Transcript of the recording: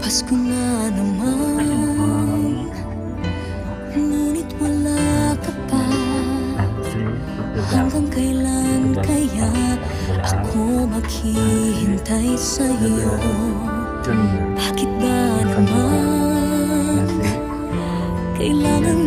Pasko na naman, ngunit wala ka pa. Hanggang kailan kaya ako maghihintay sa'yo? Bakit ba naman kailangan